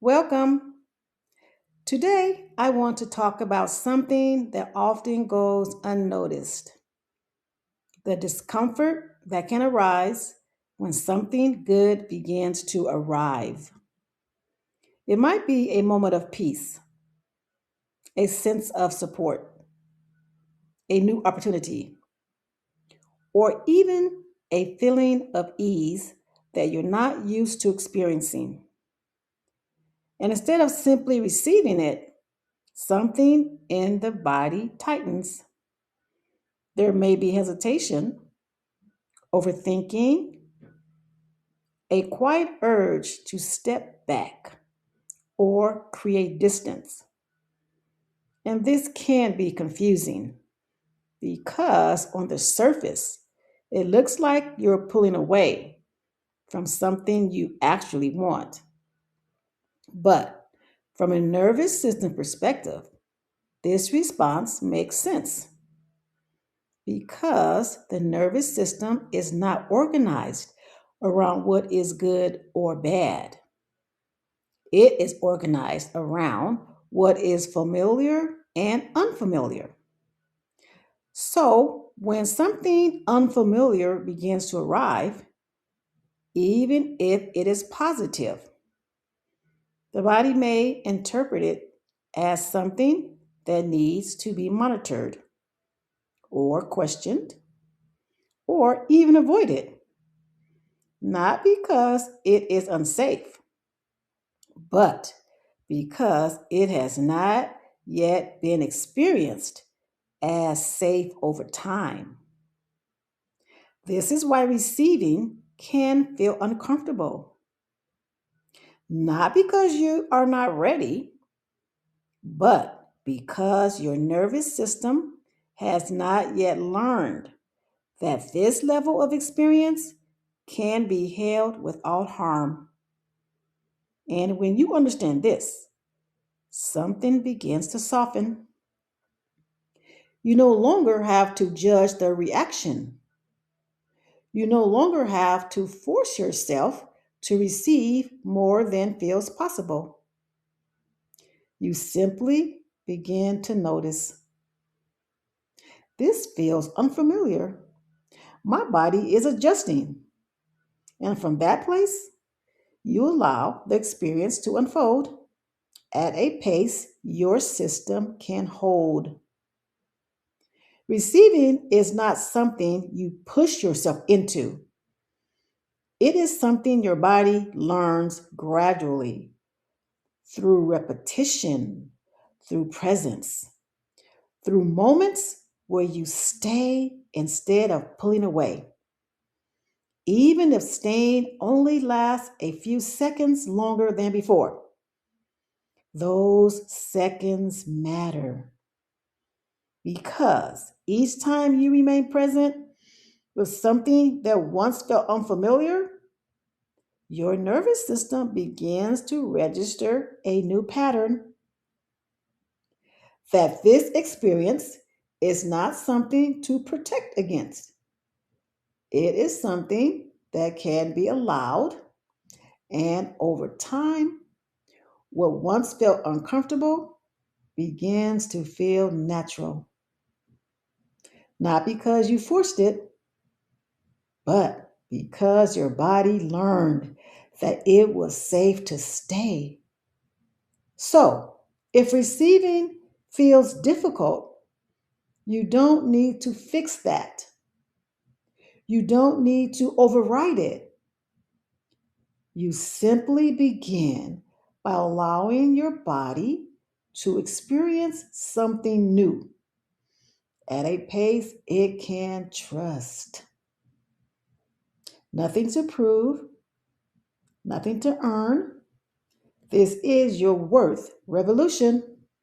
Welcome. Today, I want to talk about something that often goes unnoticed: the discomfort that can arise when something good begins to arrive. It might be a moment of peace, a sense of support, a new opportunity, or even a feeling of ease that you're not used to experiencing. And instead of simply receiving it, something in the body tightens. There may be hesitation, overthinking, a quiet urge to step back or create distance. And this can be confusing because on the surface, it looks like you're pulling away from something you actually want. But from a nervous system perspective, this response makes sense because the nervous system is not organized around what is good or bad. It is organized around what is familiar and unfamiliar. So, when something unfamiliar begins to arrive, even if it is positive, the body may interpret it as something that needs to be monitored or questioned or even avoided, not because it is unsafe, but because it has not yet been experienced as safe over time. This is why receiving can feel uncomfortable, not because you are not ready, but because your nervous system has not yet learned that this level of experience can be held without harm. And when you understand this, something begins to soften. You no longer have to judge the reaction. You no longer have to force yourself to receive more than feels possible. You simply begin to notice. This feels unfamiliar. My body is adjusting. And from that place, you allow the experience to unfold at a pace your system can hold. Receiving is not something you push yourself into. It is something your body learns gradually through repetition, through presence, through moments where you stay instead of pulling away. Even if staying only lasts a few seconds longer than before, those seconds matter because each time you remain present with something that once felt unfamiliar, your nervous system begins to register a new pattern that this experience is not something to protect against. It is something that can be allowed, and over time, what once felt uncomfortable begins to feel natural. Not because you forced it, but because your body learned that it was safe to stay. So, if receiving feels difficult, you don't need to fix that. You don't need to override it. You simply begin by allowing your body to experience something new at a pace it can trust. Nothing to prove, nothing to earn. This is your worth revolution.